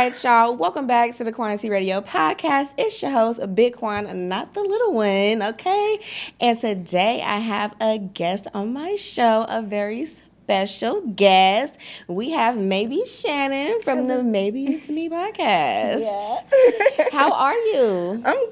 right, y'all. Welcome back to the Quan Radio podcast. It's your host, Big Quan, not the little one, okay? And today I have a guest on my show, a very special guest. We have Maybe Shannon from the Maybe It's Me podcast. Yeah. How are you? I'm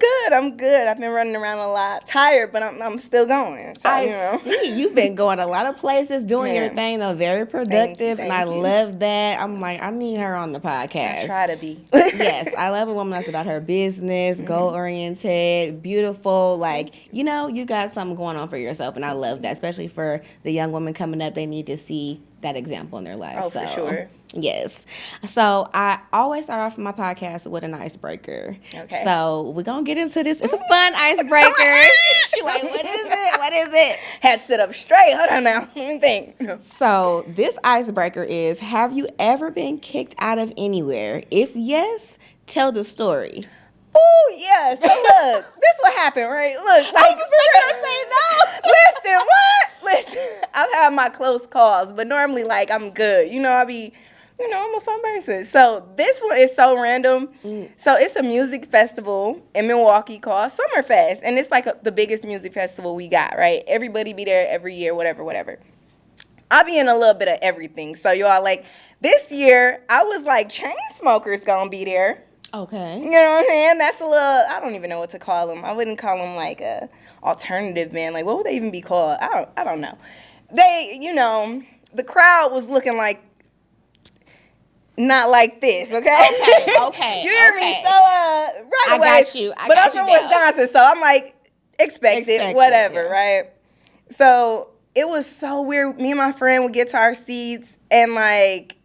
good. I've been running around a lot. Tired, but I'm still going. So, I see. You've been going a lot of places, doing your thing, though. Very productive, and I love that. I'm like, I need her on the podcast. I try to be. Yes, I love a woman that's about her business, goal-oriented, beautiful. Like, you know, you got something going on for yourself, and I love that, especially for the young women coming up. They need to see that example in their life. Oh, for sure. Yes. So I always start off my podcast with an icebreaker. Okay. So we're going to get into this. It's a fun icebreaker. She's like, what is it? What is it? Had to sit up straight. Hold on now. Let me think. So this icebreaker is, have you ever been kicked out of anywhere? If yes, tell the story. Oh, yeah. So look, this what happened, right? Look. I was expecting her to say no. Listen, what? Listen, I've had my close calls, but normally, like, I'm good. You know, I'm a fun person. So this one is so random. So it's a music festival in Milwaukee called Summerfest. And it's like the biggest music festival we got, right? Everybody be there every year, whatever. I be in a little bit of everything. So y'all, like, this year, I was like, Chainsmokers gonna be there. Okay. You know what I'm saying? That's a little, I don't even know what to call them. I wouldn't call them like a alternative band. Like, what would they even be called? I don't know. They, you know, the crowd was looking like, not like this, okay? Okay. You hear me? So, right away. I got you. But I'm from Wisconsin, so I'm like, expect it, whatever, right? So, it was so weird. Me and my friend would get to our seats, and, like,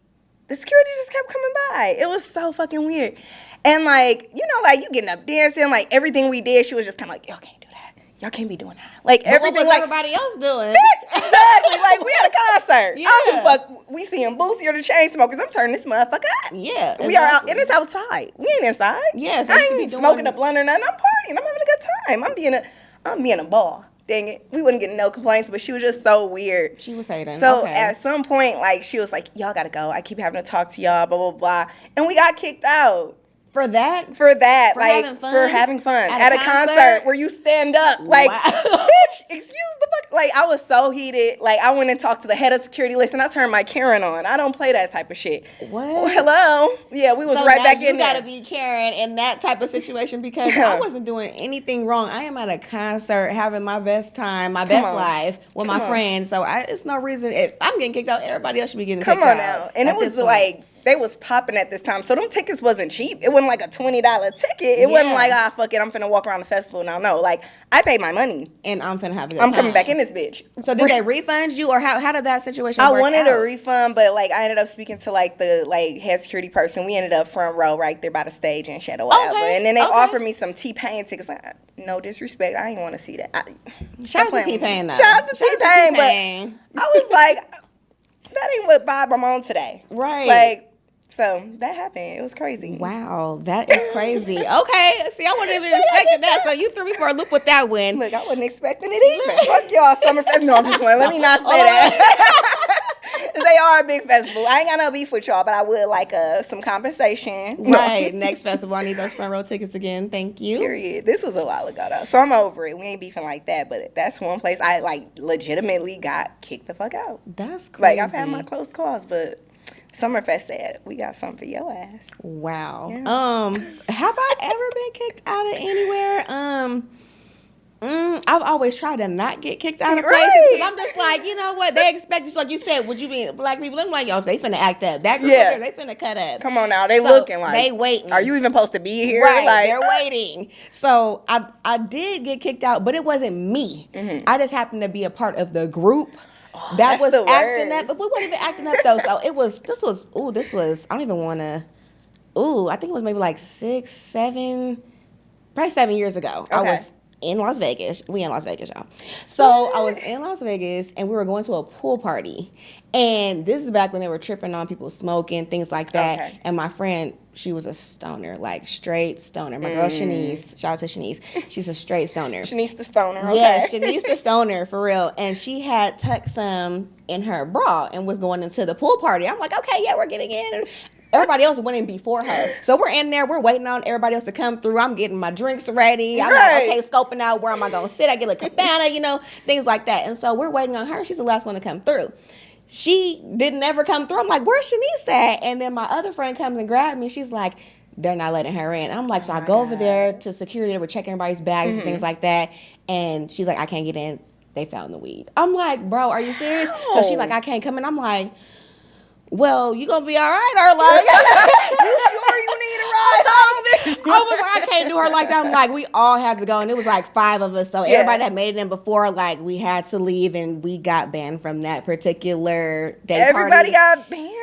the security just kept coming by. It was so fucking weird. And, like, you know, like, you getting up dancing, like, everything we did, she was just kind of like, y'all can't do that. Y'all can't be doing that. Like, but everything, what was everybody else doing? Exactly. Like, we at a concert. Yeah. I don't give a fuck. We seeing Boosie or the Chainsmokers. I'm turning this motherfucker up. Yeah. We are out, and it's outside. We ain't inside. Yeah, so I you ain't smoking a blunt or nothing. I'm partying. I'm having a good time. I'm being a ball. Dang it. We wouldn't get no complaints, but she was just so weird. She was hating. So at some point, like, she was like, y'all gotta go. I keep having to talk to y'all, blah, blah, blah. And we got kicked out. For that? For that. For like, having fun? For having fun. At a concert where you stand up. Like, wow. bitch, excuse the fuck. Like, I was so heated. Like, I went and talked to the head of security. Listen, I turned my Karen on. I don't play that type of shit. What? Well, hello? Yeah, we was right back in there. You gotta be Karen in that type of situation because I wasn't doing anything wrong. I am at a concert having my best time, my best life with my friends. So it's no reason. If I'm getting kicked out, everybody else should be getting kicked out. Come on now. And it was like, they was popping at this time. So them tickets wasn't cheap. It wasn't like a $20 ticket. It wasn't like, fuck it, I'm finna walk around the festival now. No, like, I paid my money. And I'm finna have a good time. I'm coming back in this bitch. So did they refund you, or how did that situation work out? I wanted a refund, but, like, I ended up speaking to, like, the, like, head security person. We ended up front row right there by the stage and shit or whatever. Okay. And then they offered me some T-Pain tickets. Like, no disrespect. I didn't want to see that. Shout out to T-Pain, though. Shout out to T-Pain, but I was like, that ain't what vibe I'm on today. Right. Like, so that happened. It was crazy. Wow, that is crazy. Okay, see, I wasn't even expecting that. So you threw me for a loop with that one. Look, I wasn't expecting it either. Fuck y'all, Summerfest. No, I'm just playing. Let me not say that. They are a big festival. I ain't got no beef with y'all, but I would like some compensation. Right, next festival, I need those front row tickets again. Thank you. Period. This was a while ago, though, so I'm over it. We ain't beefing like that, but that's one place I, like, legitimately got kicked the fuck out. That's crazy. Like, I've had my close calls, but Summerfest said, we got something for your ass. Wow. Yeah. Have I ever been kicked out of anywhere? I've always tried to not get kicked out of places because I'm just like, you know what? They expect just like you said. Would you be black people? I'm like, yo, they finna act up. That group over there, they finna cut up. Come on now, they looking like they waiting. Are you even supposed to be here? Right, like, they're waiting. So I did get kicked out, but it wasn't me. I just happened to be a part of the group. That was acting up, but we weren't even acting up though. So this was, I don't even want to, I think it was maybe like 7 years ago. Okay. I was in Las Vegas. We in Las Vegas, y'all. So I was in Las Vegas and we were going to a pool party. And this is back when they were tripping on people smoking, things like that. Okay. And my friend, she was a stoner, like straight stoner. My girl Shanice, shout out to Shanice. She's a straight stoner. Shanice the stoner, okay. Yeah, Shanice the stoner, for real. And she had tucked some in her bra and was going into the pool party. I'm like, okay, yeah, we're getting in. Everybody else went in before her. So we're in there. We're waiting on everybody else to come through. I'm getting my drinks ready. I'm like, okay, scoping out where am I going to sit. I get a cabana, things like that. And so we're waiting on her. She's the last one to come through. She didn't ever come through. I'm like, where's Shanice at? And then my other friend comes and grabs me. She's like, they're not letting her in. And I'm like, so I go over there to security. They were checking everybody's bags and things like that. And she's like, I can't get in. They found the weed. I'm like, bro, are you serious? So she's like, I can't come in. I'm like, well, you gonna be all right, or like, you sure you need a ride home? I was like, I can't do her like that. I'm like, we all had to go, and it was like 5 of us. So everybody that made it in before, like, we had to leave, and we got banned from that particular day. Everybody got banned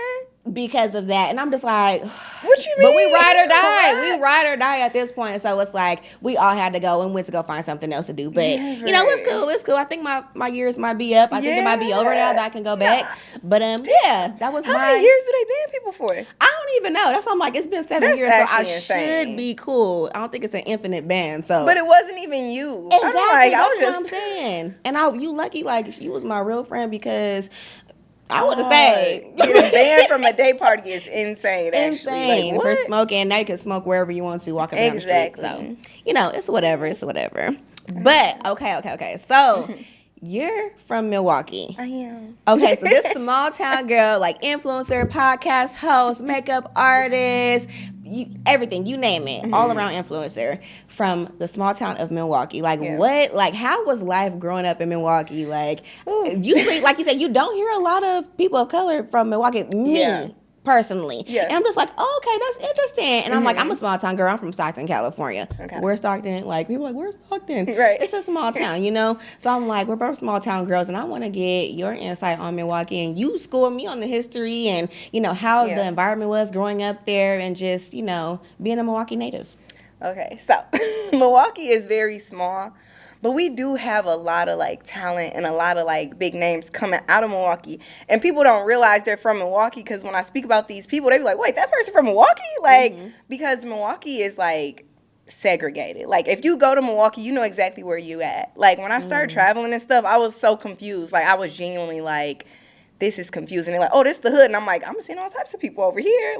because of that, and I'm just like, what you mean? But we ride or die. We ride or die at this point. So it's like we all had to go and went to go find something else to do. But it's cool. It's cool. I think my years might be up. I think it might be over now that I can go back. But that was How many years do they ban people for? I don't even know. That's why I'm like, it's been 7 years, so I should be cool. I don't think it's an infinite ban. So, but it wasn't even you. Exactly. That's what I'm saying. And you lucky, like you was my real friend because I would have stayed. Getting banned from a day party is insane. Insane. Like, for smoking. Now you can smoke wherever you want to, walking down the street. So, it's whatever. It's whatever. But, okay. So, you're from Milwaukee. I am. Okay, so this small town girl, like influencer, podcast host, makeup artist, everything, you name it, all around influencer from the small town of Milwaukee. Like how was life growing up in Milwaukee? Like, usually, like you said, you don't hear a lot of people of color from Milwaukee. Personally. Yeah. And I'm just like, oh, okay, that's interesting. And I'm like, I'm a small town girl. I'm from Stockton, California. Okay. Where's Stockton? Like, people are like, where's Stockton? Right. It's a small town, So I'm like, we're both small town girls, and I want to get your insight on Milwaukee. And you school me on the history and, how the environment was growing up there and just, being a Milwaukee native. Okay, so Milwaukee is very small. But we do have a lot of, talent and a lot of, big names coming out of Milwaukee. And people don't realize they're from Milwaukee because when I speak about these people, they be like, wait, that person from Milwaukee? Because Milwaukee is, segregated. If you go to Milwaukee, you know exactly where you at. When I started traveling and stuff, I was so confused. I was genuinely this is confusing. They're like, oh, this the hood. And I'm like, I'm seeing all types of people over here.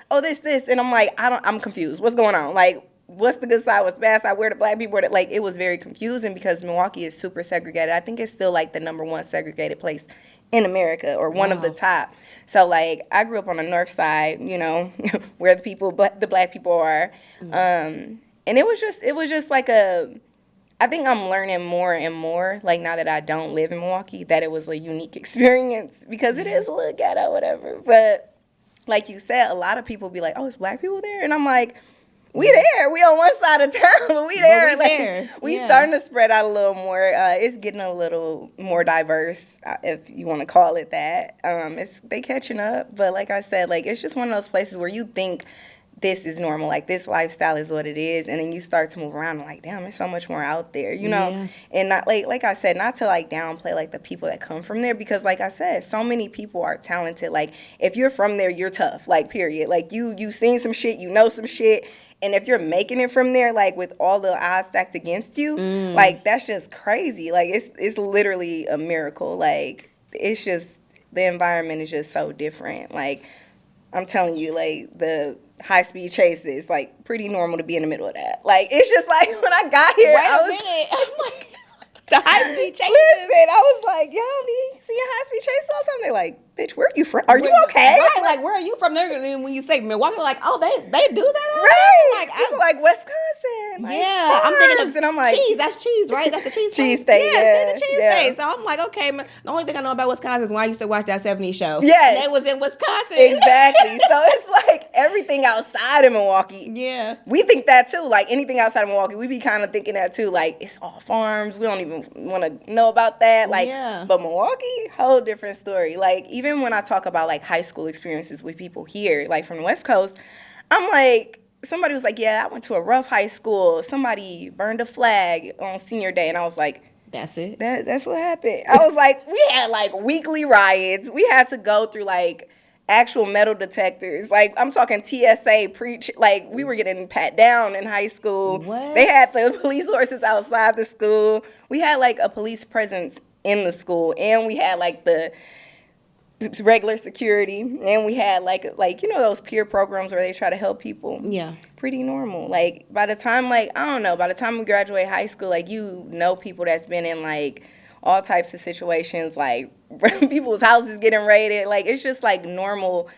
Oh, this. And I'm like, I'm confused. What's going on? What's the good side? What's the bad side? Where the black people? It was very confusing because Milwaukee is super segregated. I think it's still the number one segregated place in America or one of the top. So I grew up on the north side, where the black people are. And it was just I think I'm learning more and more, now that I don't live in Milwaukee, that it was a unique experience because it is a little ghetto, whatever. But like you said, a lot of people be like, oh, it's black people there? And I'm like, we there. We on one side of town, but we there. We starting to spread out a little more. It's getting a little more diverse, if you want to call it that. They catching up, but like I said, it's just one of those places where you think this is normal, this lifestyle is what it is, and then you start to move around and damn, there's so much more out there, and not like I said, not to downplay the people that come from there, because like I said, so many people are talented. If you're from there, you're tough, period. You seen some shit, some shit. And if you're making it from there, with all the odds stacked against you, that's just crazy. It's literally a miracle. It's just, the environment is just so different. I'm telling you, the high-speed chase is, pretty normal to be in the middle of that. It's just, when I got here, I'm like, the high-speed chase. Listen, I was like, y'all be seeing high-speed chase all the time? They're like, bitch, where are you from? Are you okay? Right, where are you from? And when you say Milwaukee, they're like, oh, they do that out right. There? People like Wisconsin. Yeah, I'm thinking of, and I'm like, cheese. That's cheese, right? That's the cheese. Cheese state. Yeah, the cheese state. So I'm like, okay. The only thing I know about Wisconsin is when I used to watch that 70s show. Yes. And they was in Wisconsin. Exactly. So it's everything outside of Milwaukee. Yeah. We think that too. Anything outside of Milwaukee, we be kind of thinking that too. It's all farms. We don't even want to know about that. But Milwaukee, whole different story. Even when I talk about high school experiences with people here, from the West Coast, I'm like, somebody was like, yeah, I went to a rough high school. Somebody burned a flag on senior day. And I was like, that's it? That's what happened. I was like, we had weekly riots. We had to go through actual metal detectors. I'm talking TSA, we were getting pat down in high school. What? They had the police horses outside the school. We had a police presence in the school. And we had regular security, and we had like you know those peer programs where they try to help people. Yeah. Pretty normal. Like by the time by the time we graduate high school, like you know people that's been in like all types of situations, like people's houses getting raided. Like it's just like normal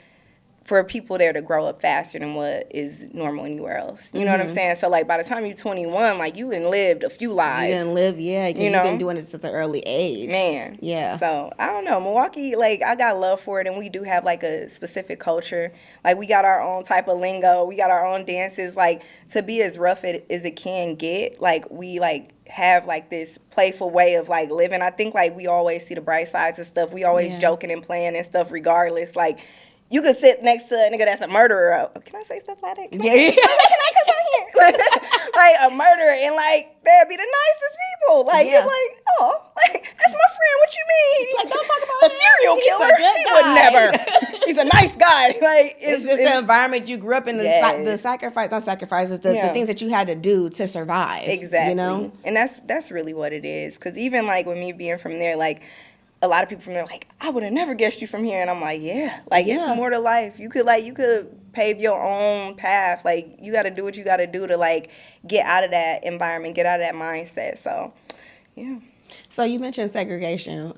for people there to grow up faster than what is normal anywhere else. You know what I'm saying? So, like, by the time you're 21, like, you done lived a few lives. You done live, yeah, because you've been doing it since an early age. Man. Yeah. So, I don't know. Milwaukee, like, I got love for it, and we do have, like, a specific culture. Like, we got our own type of lingo. We got our own dances. Like, to be as rough as it can get, like, we, like, have, like, this playful way of, like, living. I think, like, we always see the bright sides of stuff. We always joking and playing and stuff regardless. Like, you could sit next to a nigga that's a murderer. Can I say stuff like that? Can I like a murderer, and like they'd be the nicest people. Like you're like, oh, like that's my friend. What you mean? Like don't talk about a serial killer. He would never. He's a nice guy. Like it's just the environment you grew up in. The sacrifices, the things that you had to do to survive. Exactly. You know, and that's really what it is. Because even like with me being from there, like. A lot of people from there like, I would have never guessed you from here. And I'm like, it's more to life. You could pave your own path. Like, you got to do what you got to do to, like, get out of that environment, get out of that mindset. So, yeah. So you mentioned segregation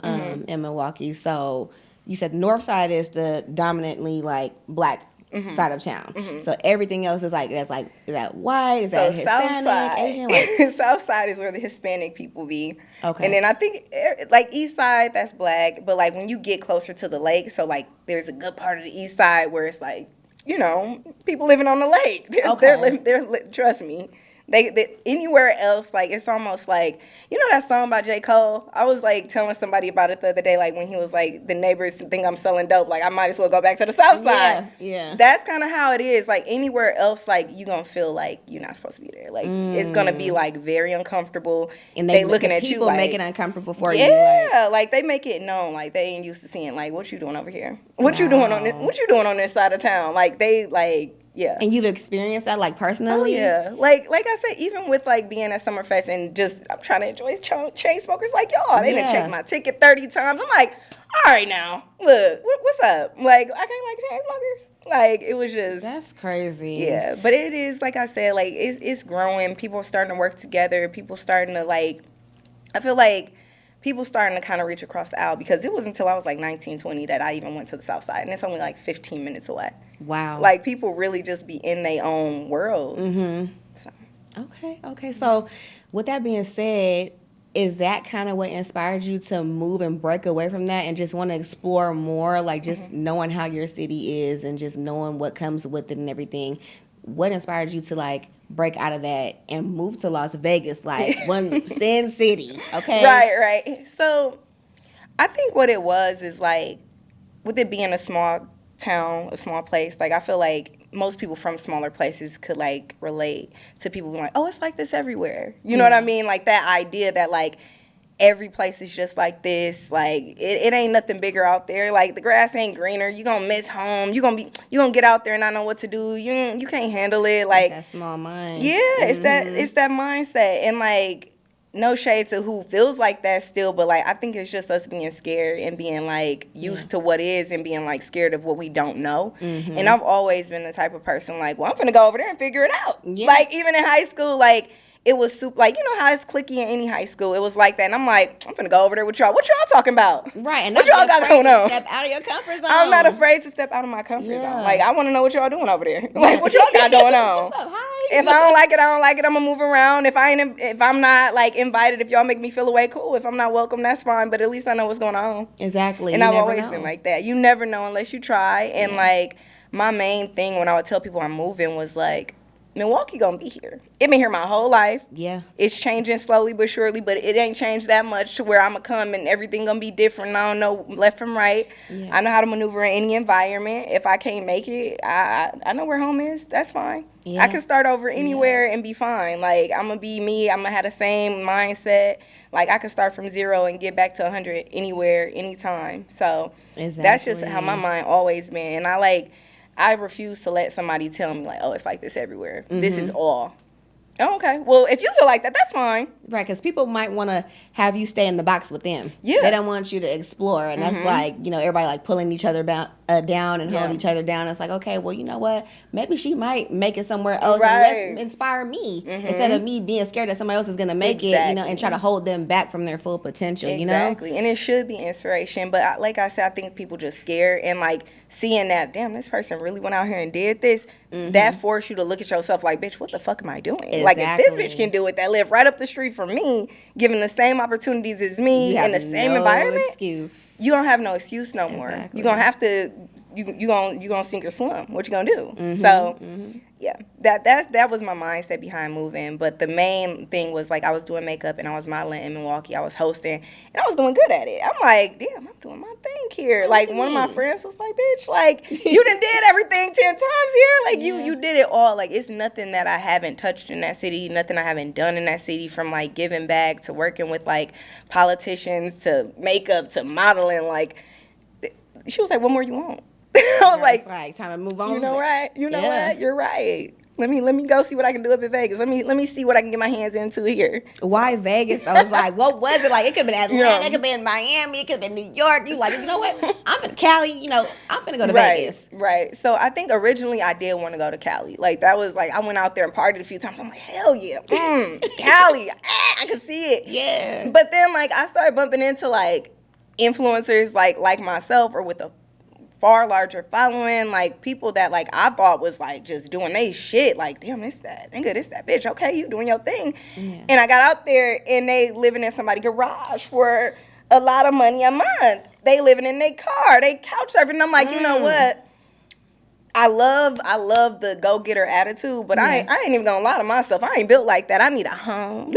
in Milwaukee. So you said North Side is the dominantly, like, black side of town. So everything else is like, is that white? Is that Hispanic, Asian? Like, South Side is where the Hispanic people be. Okay. And then I think, like, East Side, that's black. But, like, when you get closer to the lake, so, like, there's a good part of the East Side where it's, like, you know, people living on the lake. They're trust me. They anywhere else, like, it's almost like, you know that song by J. Cole? I was, like, telling somebody about it the other day, like, when he was, like, the neighbors think I'm selling dope. Like, I might as well go back to the South Side. Yeah. That's kind of how it is. Like, anywhere else, like, you going to feel like you're not supposed to be there. Like, it's going to be, like, very uncomfortable. And they looking at you people like. make it uncomfortable for you. Yeah, like, they make it known. Like, they ain't used to seeing, like, what you doing over here? What you doing on this side of town? Like, they, like. Yeah. And you've experienced that, like, personally? Oh, yeah. Like I said, even with, like, being at Summerfest and just, I'm trying to enjoy chain smokers like y'all. They done checked my ticket 30 times. I'm like, all right now, look, what's up? Like, I can't like chain smokers. Like, it was just. That's crazy. Yeah. But it is, like I said, like, it's growing. People are starting to work together. People starting to, like, I feel like people starting to kind of reach across the aisle because it wasn't until I was like 19, 20 that I even went to the South Side. And it's only like 15 minutes away. Wow. Like, people really just be in their own worlds. So. Okay. So, with that being said, is that kind of what inspired you to move and break away from that and just want to explore more, like just knowing how your city is and just knowing what comes with it and everything? What inspired you to, like, break out of that and move to Las Vegas, like one Sin City? Okay. Right. So, I think what it was is, like, with it being a small town, a small place, like, I feel like most people from smaller places could, like, relate to people being like, oh, it's like this everywhere. You know what I mean? Like, that idea that, like, every place is just like this. Like, it ain't nothing bigger out there. Like, the grass ain't greener. You gonna miss home. You gonna get out there and not know what to do. You can't handle it. Like, that small mind. Yeah, it's that mindset. And, like, no shade to who feels like that still, but, like, I think it's just us being scared and being, like, used to what is and being, like, scared of what we don't know. And I've always been the type of person, like, well, I'm finna go over there and figure it out. Yeah. Like, even in high school, like, it was super, like, you know how it's cliquey in any high school. It was like that. And I'm like, I'm finna go over there with y'all. What y'all talking about? Right. And what y'all got going on? Step out of your comfort zone. I'm not afraid to step out of my comfort zone. Like, I want to know what y'all doing over there. Like, what y'all got going on? What's up? Hi. If I don't like it, I don't like it. I'm gonna move around. If I'm not, like, invited, if y'all make me feel away, cool. If I'm not welcome, that's fine. But at least I know what's going on. Exactly. And I've always been like that. You never know unless you try. And, like, my main thing when I would tell people I'm moving was, like, Milwaukee gonna be here. It been here my whole life. Yeah. It's changing slowly but surely, but it ain't changed that much to where I'm gonna come and everything gonna be different. I don't know left from right. Yeah. I know how to maneuver in any environment. If I can't make it, I know where home is. That's fine. Yeah. I can start over anywhere and be fine. Like, I'm gonna be me. I'm gonna have the same mindset. Like, I can start from 0 and get back to 100 anywhere, anytime. So that's just how my mind always been. And I refuse to let somebody tell me, like, oh, it's like this everywhere. This is all. Oh, okay. Well, if you feel like that, that's fine. Right, because people might want to have you stay in the box with them. Yeah. They don't want you to explore. And that's like, everybody like pulling each other down and holding each other down. It's like, okay, well, you know what? Maybe she might make it somewhere else. Right. And let's inspire me instead of me being scared that somebody else is going to make it, and try to hold them back from their full potential, Exactly. And it should be inspiration. But like I said, I think people just scared. And like seeing that, damn, this person really went out here and did this, that forced you to look at yourself like, bitch, what the fuck am I doing? Exactly. Like, if this bitch can do it that live right up the street from me, given the same opportunities as me in the same environment, excuse. You don't have no excuse no more. Exactly. You're going to have to, you gonna sink or swim. What you going to do? So, yeah, that was my mindset behind moving. But the main thing was, like, I was doing makeup and I was modeling in Milwaukee. I was hosting and I was doing good at it. I'm like, damn, I'm doing my thing here. Like, one of my friends was like, bitch, like, you done did everything 10 times here. Like, you did it all. Like, it's nothing that I haven't touched in that city, nothing I haven't done in that city, from, like, giving back to working with, like, politicians to makeup to modeling. Like, she was like, what more you want? I was like, time to move on. You know, right? You know what? You're right. Let me go see what I can do up in Vegas. Let me see what I can get my hands into here. Why Vegas? I was like, what was it like? It could have been Atlanta, it could have been Miami, it could have been New York. You like, you know what? I'm in Cali. I'm finna go to Vegas. Right. So I think originally I did want to go to Cali. Like, that was like, I went out there and partied a few times. I'm like, hell yeah, Cali. I could see it. Yeah. But then, like, I started bumping into like influencers like myself, or with a far larger following, like people that like I thought was like just doing they shit, like, damn, it's that nigga, it's that bitch, okay, you doing your thing. And I got out there and they living in somebody's garage for a lot of money a month. They living in their car, they couch surfing. And I'm like, you know what? I love the go-getter attitude, but I ain't even gonna lie to myself. I ain't built like that. I need a home.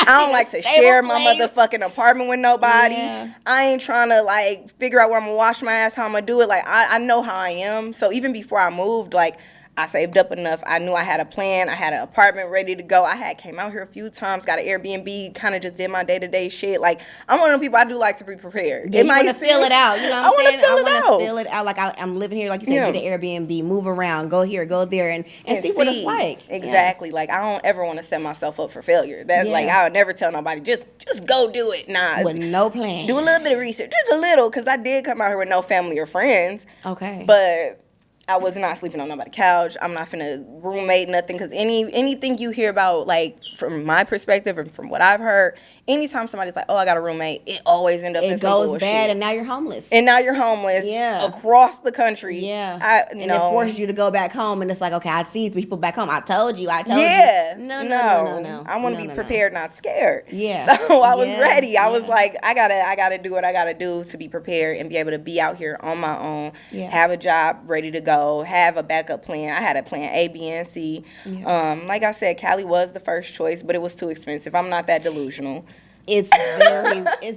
I don't like to share my motherfucking apartment with nobody. Yeah. I ain't trying to, like, figure out where I'm gonna wash my ass, how I'm gonna do it. Like, I know how I am. So even before I moved, like, I saved up enough. I knew I had a plan. I had an apartment ready to go. I had came out here a few times, got an Airbnb, kind of just did my day-to-day shit. Like, I'm one of the people, I do like to be prepared. Yeah, you want to feel it out. You know what I'm saying? I want to feel it out. Like, I'm living here, like you said, get an Airbnb, move around, go here, go there, and see what it's like. Exactly. Yeah. Like, I don't ever want to set myself up for failure. That's like, I would never tell nobody, just go do it. Nah. With no plan. Do a little bit of research. Just a little, because I did come out here with no family or friends. Okay. But I was not sleeping on nobody's couch. I'm not finna roommate nothing, because anything you hear about, like, from my perspective and from what I've heard, anytime somebody's like, oh, I got a roommate, it always ends up in some bullshit. It goes bad, and now you're homeless. Yeah. Across the country. Yeah. It forces you to go back home, and it's like, okay, I see people back home. I told you. Yeah. No. I want to be prepared, not scared. Yeah. So I was ready. I was like, I gotta do what I gotta do to be prepared and be able to be out here on my own, have a job ready to go, have a backup plan. I had a plan A, B, and C. Yeah. Like I said, Cali was the first choice, but it was too expensive. I'm not that delusional. It's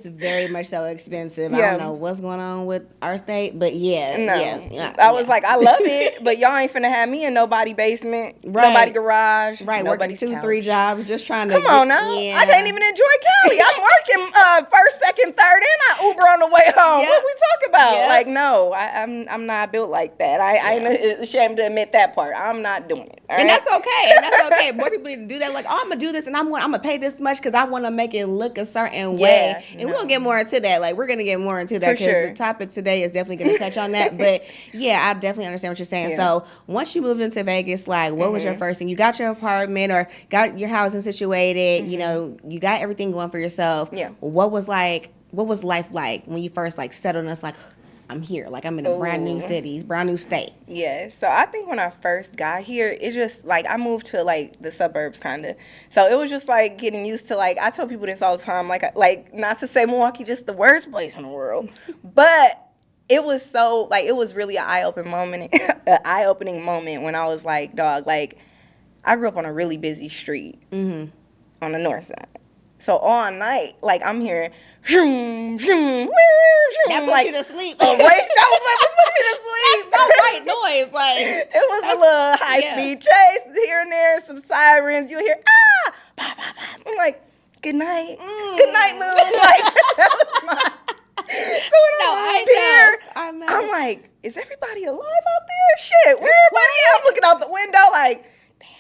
very much so expensive. I don't know what's going on with our state, but I was like, I love it, but y'all ain't finna have me in nobody basement, nobody garage, working 2-3 jobs, just trying to. Come on now, I can't even enjoy Cali. I'm working first, second, third, and I Uber on the way home. What we talk about? Like, no, I'm not built like that. I ain't ashamed to admit that part. I'm not doing it, and that's okay. More people need to do that. Like, oh, I'm gonna do this, and I'm gonna pay this much because I want to make it look a certain way, and we're gonna get more into that. Like, we're gonna get more into that because the topic today is definitely gonna touch on that. But I definitely understand what you're saying. So once you moved into Vegas, like, what was your first thing? You got your apartment or got your housing situated. You know, you got everything going for yourself. What was life like when you first like settled and it's like, I'm here, like I'm in a brand new city, brand new state. Yeah, so I think when I first got here, it just like I moved to like the suburbs kind of. So it was just like getting used to, like, I tell people this all the time, like not to say Milwaukee just the worst place in the world, but it was so like it was really an eye-opening moment when I was like, dog, like I grew up on a really busy street on the north side. So all night, like I'm here. That put you to sleep. That was what put me to sleep. That's no white noise. Like, it was a little high-speed chase here and there, some sirens. You hear, ah! Bah, bah, bah. I'm like, good night. Good night, moon. Like, that was my... So when I moved here, I'm like, is everybody alive out there? Shit, where everybody at? I'm looking out the window like,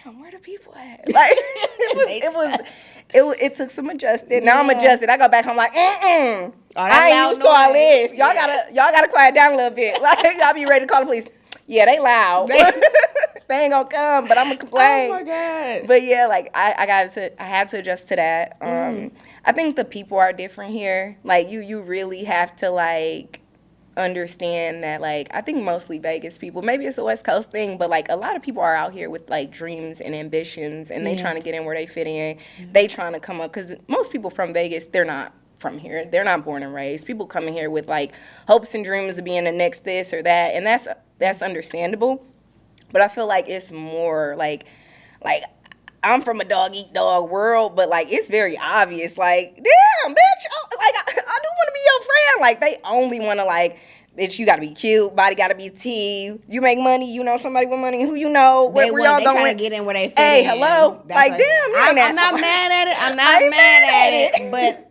damn, where the people at? Like, it took some adjusting. Now I'm adjusted. I go back home like, I ain't used to all this. Y'all gotta quiet down a little bit. Like, y'all be ready to call the police. Yeah, they loud. They ain't gonna come, but I'm gonna complain. Oh my God. But yeah, like I had to adjust to that. I think the people are different here. Like you really have to like understand that, like, I think mostly Vegas people, maybe it's a West Coast thing, but like a lot of people are out here with like dreams and ambitions, and they trying to get in where they fit in. They trying to come up, because most people from Vegas, they're not from here. They're not born and raised. People coming here with like hopes and dreams of being the next this or that, and that's understandable. But I feel like it's more like I'm from a dog-eat-dog world, but, like, it's very obvious. Like, damn, bitch, like, I do want to be your friend. Like, they only want to, like, bitch, you got to be cute. Body got to be T. You make money. You know somebody with money. Who you know? Where y'all going? They to get in where they fit in. Hey, in. hello? That's like, damn, I'm not mad at it. I'm not mad at it. But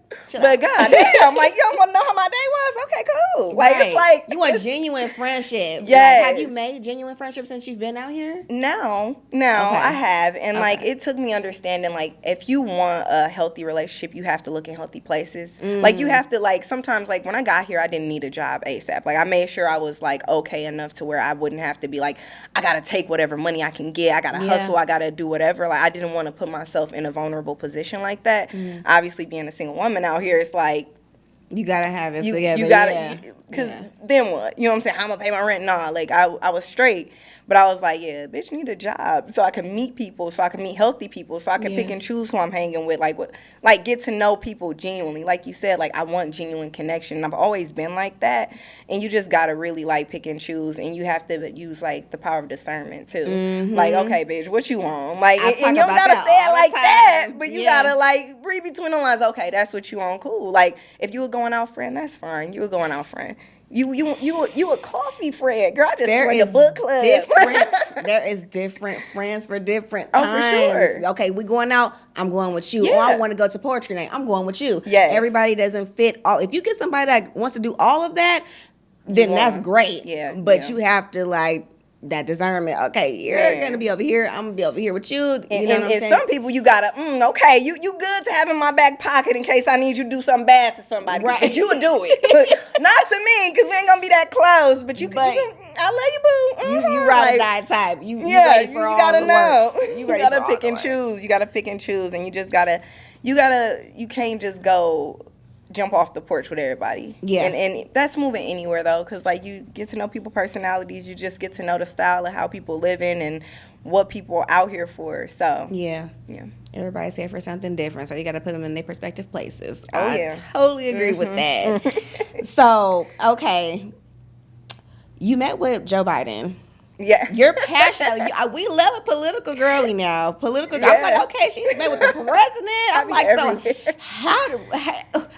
God damn, like, you don't want to know how my day was? Okay, cool. Like, It's like... You want genuine friendship. Yes. Like, have you made genuine friendship since you've been out here? No, I have. And, like, it took me understanding, like, if you want a healthy relationship, you have to look in healthy places. Like, you have to, like, sometimes, like, when I got here, I didn't need a job ASAP. Like, I made sure I was, like, okay enough to where I wouldn't have to be, like, I got to take whatever money I can get. I got to hustle. I got to do whatever. Like, I didn't want to put myself in a vulnerable position like that. Obviously, being a single woman out here, it's like, you gotta have it together. You gotta, because then what? You know what I'm saying? How am I pay my rent? Nah, like I was straight, but I was like, yeah, bitch, need a job so I can meet people, so I can meet healthy people, so I can pick and choose who I'm hanging with, like get to know people genuinely. Like you said, like I want genuine connection. I've always been like that, and you just gotta really like pick and choose, and you have to use like the power of discernment too. Like, okay, bitch, what you want? Like, and you don't gotta say it like that, but you gotta like read between the lines. Okay, that's what you want. Cool. Like if you were going out friend, that's fine. You were going out friend. You a coffee friend, girl. I just joined a book club. There is different friends for different times. Oh, for sure. Okay, we going out. I'm going with you. Yeah. Or I want to go to poetry night. I'm going with you. Yes. Everybody doesn't fit all. If you get somebody that wants to do all of that, then that's great. Yeah. But you have to like that discernment. Okay, you're gonna be over here. I'm gonna be over here with you. You know what I'm saying? And some people you gotta, okay, you good to have in my back pocket in case I need you to do something bad to somebody. Right. But you would do it. Not to me, because we ain't gonna be that close. But I love you, boo. You ride or die type. You ready for all gotta the know. works. You gotta pick and choose. You gotta pick and choose, and you can't just go jump off the porch with everybody. Yeah. And that's moving anywhere though, because like you get to know people's personalities, you just get to know the style of how people living and what people are out here for. So yeah. Everybody's here for something different, so you got to put them in their respective places. I totally agree with that. So okay, you met with Joe Biden. Yeah. You're passionate. We love a political girly now. Political girl. I'm like, okay, she met with the president. I'm like, everywhere. So how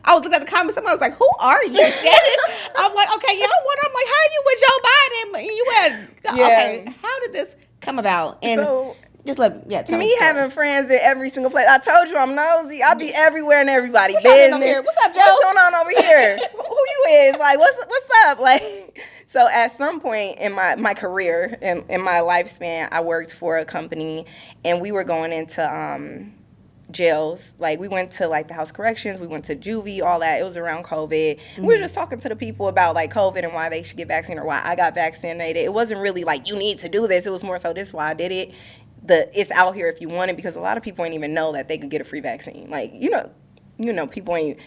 I was looking at the comments, somebody was like, who are you, Shannon? I'm like, okay, y'all wonder. I'm like, how are you with Joe Biden? Okay, how did this come about? And so, just tell me having friends at every single place. I told you I'm nosy. I'll be everywhere and everybody. What's business. What's up, Joe? What's going on over here? Who you is? Like, what's up? Like, so at some point in my career, in my lifespan, I worked for a company, and we were going into jails. Like, we went to like the house corrections, we went to juvie, all that. It was around COVID. We were just talking to the people about like COVID and why they should get vaccinated or why I got vaccinated. It wasn't really like you need to do this. It was more so this is why I did it. It's out here if you want it, because a lot of people ain't even know that they could get a free vaccine. Like, you know, people ain't.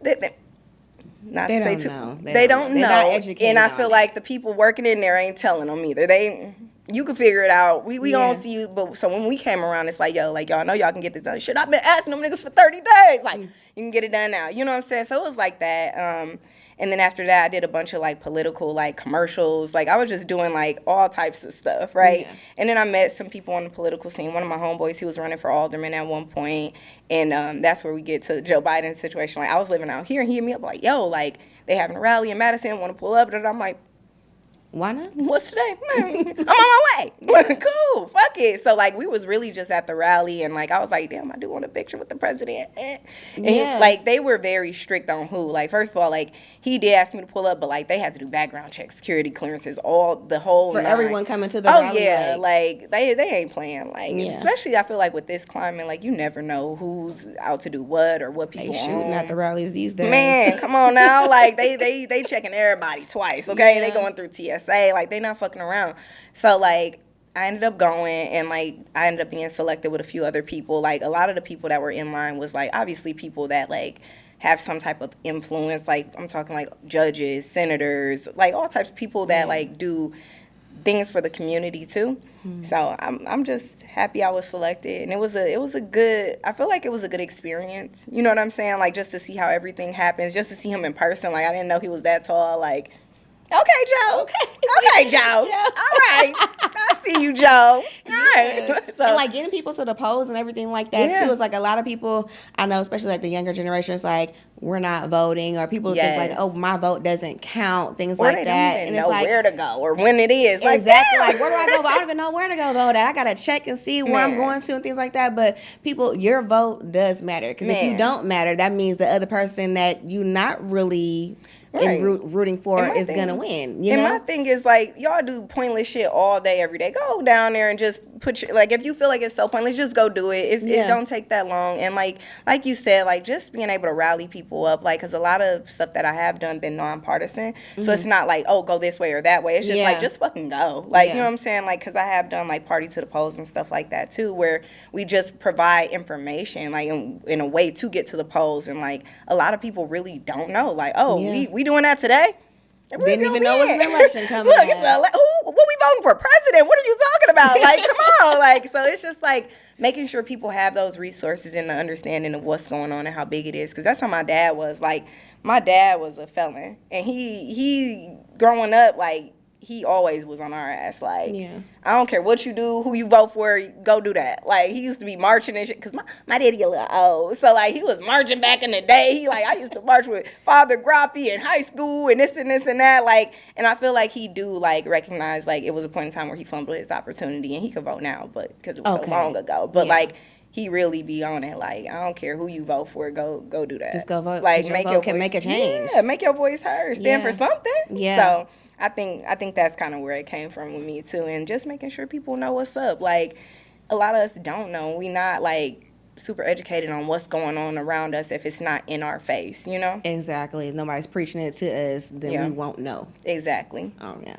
They don't know. They're not educated, and I feel like the people working in there ain't telling them either. You can figure it out. We don't see you, but so when we came around, it's like, yo, like y'all know y'all can get this done. Shit, I've been asking them niggas for 30 days. Like, you can get it done now. You know what I'm saying? So it was like that. And then after that, I did a bunch of like political like commercials. Like I was just doing like all types of stuff, right? Yeah. And then I met some people on the political scene. One of my homeboys, he was running for alderman at one point, and that's where we get to Joe Biden's situation. Like I was living out here, and he hit me up like, "Yo, like they having a rally in Madison, want to pull up?" And I'm like, Why not? What's today? I'm on my way. Cool. Fuck it. So, like, we was really just at the rally, and, like, I was like, damn, I do want a picture with the president. And like, they were very strict on who. Like, first of all, like, he did ask me to pull up, but, like, they had to do background checks, security clearances, the whole For nine. everyone coming to the rally. Oh, yeah. Like, they ain't playing. Like, especially, I feel like, with this climate, like, you never know who's out to do what or what people They shooting at the rallies these days. Man, come on now. Like, they checking everybody twice, okay? They going through TSA. Like, they not fucking around. So, like, I ended up going, and, like, I ended up being selected with a few other people. Like, a lot of the people that were in line was, like, obviously people that, like, have some type of influence. Like, I'm talking, like, judges, senators, like, all types of people that, like, do things for the community, too. So, I'm just happy I was selected. And it was a good, I feel like it was a good experience. You know what I'm saying? Like, just to see how everything happens, just to see him in person. Like, I didn't know he was that tall. Like, okay, Joe. Okay, Joe. All right. I see you, Joe. All right. So, and, like, getting people to the polls and everything like that, too. It's like a lot of people, I know, especially, like, the younger generation, it's like, we're not voting, or people think, like, oh, my vote doesn't count, things like that. And it's know like, where to go or when it is. Like, exactly. Like, where do I go? I don't even know where to go vote at. I got to check and see where I'm going to and things like that. But people, your vote does matter. Because if you don't matter, that means the other person that you not really rooting for is going to win. You know? My thing is, like, y'all do pointless shit all day, every day. Go down there and just put your, like, if you feel like it's so pointless, just go do it. It don't take that long. And, like you said, like, just being able to rally people up, like, because a lot of stuff that I have done been nonpartisan. So it's not like, oh, go this way or that way. It's just like, just fucking go. Like, you know what I'm saying? Like, because I have done, like, party to the polls and stuff like that, too, where we just provide information, like, in a way to get to the polls. And, like, a lot of people really don't know. Like, oh, we doing that today? Didn't even know it was an election coming. Look, what we voting for? President? What are you talking about? Like, come on. Like, so it's just like making sure people have those resources and the understanding of what's going on and how big it is. Because that's how my dad was. Like, my dad was a felon, and he growing up, like, he always was on our ass. Like, I don't care what you do, who you vote for, go do that. Like, he used to be marching and shit, because my daddy a little old. So, like, he was marching back in the day. I used to march with Father Grappy in high school and this and that. Like, and I feel like he do, like, recognize, like, it was a point in time where he fumbled his opportunity, and he could vote now, but because it was so long ago. But, like, he really be on it. Like, I don't care who you vote for, go do that. Just go vote. Like, make your vote can make a change. Yeah, make your voice heard. Stand for something. Yeah. So I think that's kind of where it came from with me too, and just making sure people know what's up. Like, a lot of us don't know. We not, like, super educated on what's going on around us if it's not in our face, you know? Exactly. If nobody's preaching it to us, then we won't know. Exactly. Oh, yeah.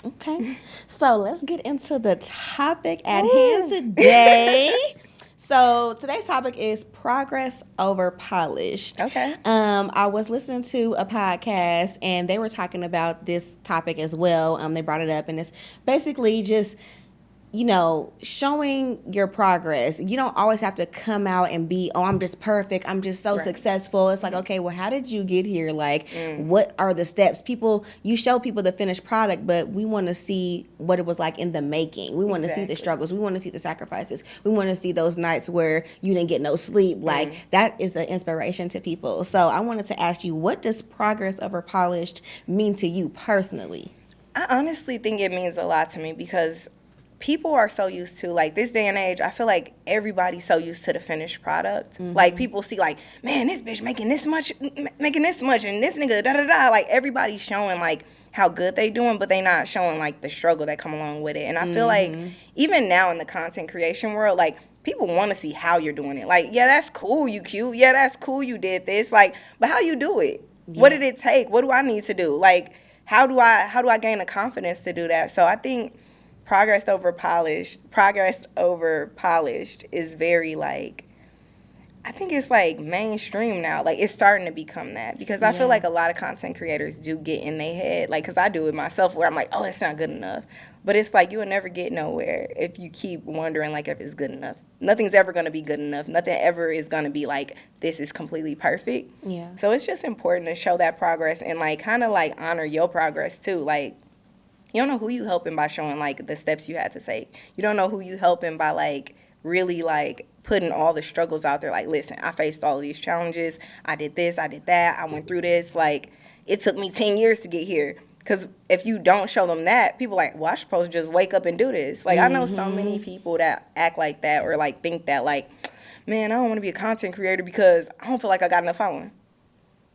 Okay. So let's get into the topic at hand today. So today's topic is progress over polished. Okay. I was listening to a podcast, and they were talking about this topic as well. They brought it up, and it's basically just, you know, showing your progress. You don't always have to come out and be, oh, I'm just perfect, I'm just so successful. It's like, okay, well, how did you get here? Like, what are the steps? You show people the finished product, but we want to see what it was like in the making. We want to see the struggles. We want to see the sacrifices. We want to see those nights where you didn't get no sleep. Like, that is an inspiration to people. So I wanted to ask you, what does progress over polished mean to you personally? I honestly think it means a lot to me, because people are so used to, like, this day and age, I feel like everybody's so used to the finished product. Like, people see, like, man, this bitch making this much, and this nigga, da-da-da. Like, everybody's showing, like, how good they doing, but they not showing, like, the struggle that come along with it. And I feel like even now in the content creation world, like, people want to see how you're doing it. Like, yeah, that's cool, you cute. Yeah, that's cool, you did this. Like, but how you do it? Yeah. What did it take? What do I need to do? Like, how do I gain the confidence to do that? So I think progress over polished is very, like, I think it's, like, mainstream now. Like, it's starting to become that, because I feel like a lot of content creators do get in their head, like, because I do it myself, where I'm like, oh, it's not good enough. But it's like, you will never get nowhere if you keep wondering, like, if it's good enough. Nothing's ever going to be good enough. Nothing ever is going to be like, this is completely perfect. Yeah. So it's just important to show that progress and, like, kind of, like, honor your progress too. Like, you don't know who you helping by showing, like, the steps you had to take. You don't know who you helping by, like, really, like, putting all the struggles out there. Like, listen, I faced all of these challenges. I did this, I did that. I went through this. Like, it took me 10 years to get here. Because if you don't show them that, people like, well, I'm supposed to just wake up and do this. Like, I know so many people that act like that or, like, think that, like, man, I don't want to be a content creator because I don't feel like I got enough following.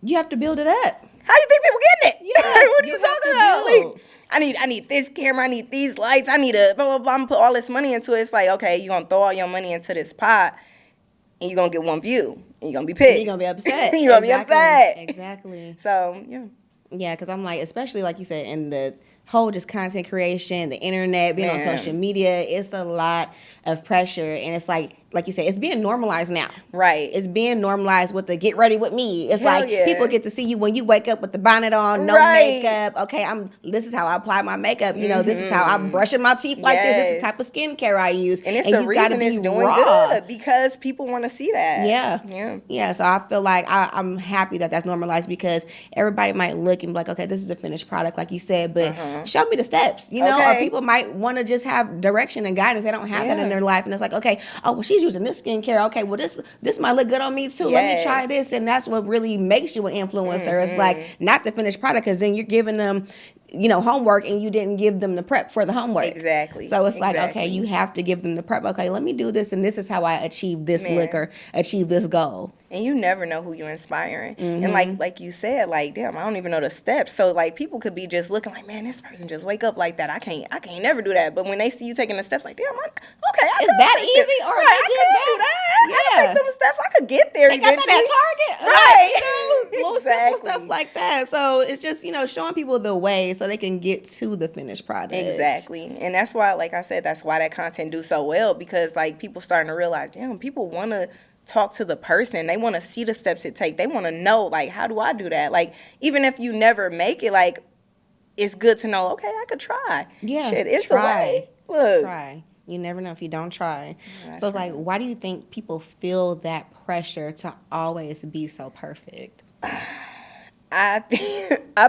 You have to build it up. How you think people getting it? Yeah, Like, what are you you have talking to about? build. Like, I need this camera, I need these lights, I need a blah, blah, blah. I'm gonna put all this money into it. It's like, okay, you're gonna throw all your money into this pot and you're gonna get one view. And you're gonna be pissed. You're gonna be upset. You're gonna be upset. Exactly. So, yeah. Yeah, because I'm like, especially like you said, in the whole just content creation, the internet, being on social media, it's a lot of pressure. And it's like you said, it's being normalized now. Right. It's being normalized with the get ready with me. It's Hell like yeah. people get to see you when you wake up with the bonnet on, no Right. makeup. Okay, this is how I apply my makeup. You know, this is how I'm brushing my teeth like this. This is the type of skincare I use. And it's the reason it's doing good because people want to see that. Yeah. So I feel like I'm happy that that's normalized because everybody might look and be like, okay, this is a finished product, like you said, but show me the steps, you know, or people might want to just have direction and guidance. They don't have that in their life. And it's like, okay, oh, well, she's using this skincare. Okay, well, this might look good on me too. Let me try this. And that's what really makes you an influencer. It's like not the finished product, because then you're giving them, you know, homework and you didn't give them the prep for the homework. Exactly. So it's like, okay, you have to give them the prep. Okay, let me do this, and this is how I achieve this look or achieve this goal. And you never know who you're inspiring. And like you said, like, damn, I don't even know the steps. So like people could be just looking like, man, this person just wake up like that. I can't never do that. But when they see you taking the steps, like, damn, I is that easy? Or I could do that. Yeah. I could take them steps. I could get there. They got that at Target. Right. You know, little simple stuff like that. So it's just, you know, showing people the way so they can get to the finished product. Exactly. And that's why, like I said, that's why that content do so well, because like people starting to realize, damn, people want to talk to the person. They want to see the steps it take. They want to know, like, how do I do that? Like, even if you never make it, like, it's good to know, okay, I could try. Yeah. Shit, it's try. a way. Look. Try. You never know if you don't try. So it's like, why do you think people feel that pressure to always be so perfect? I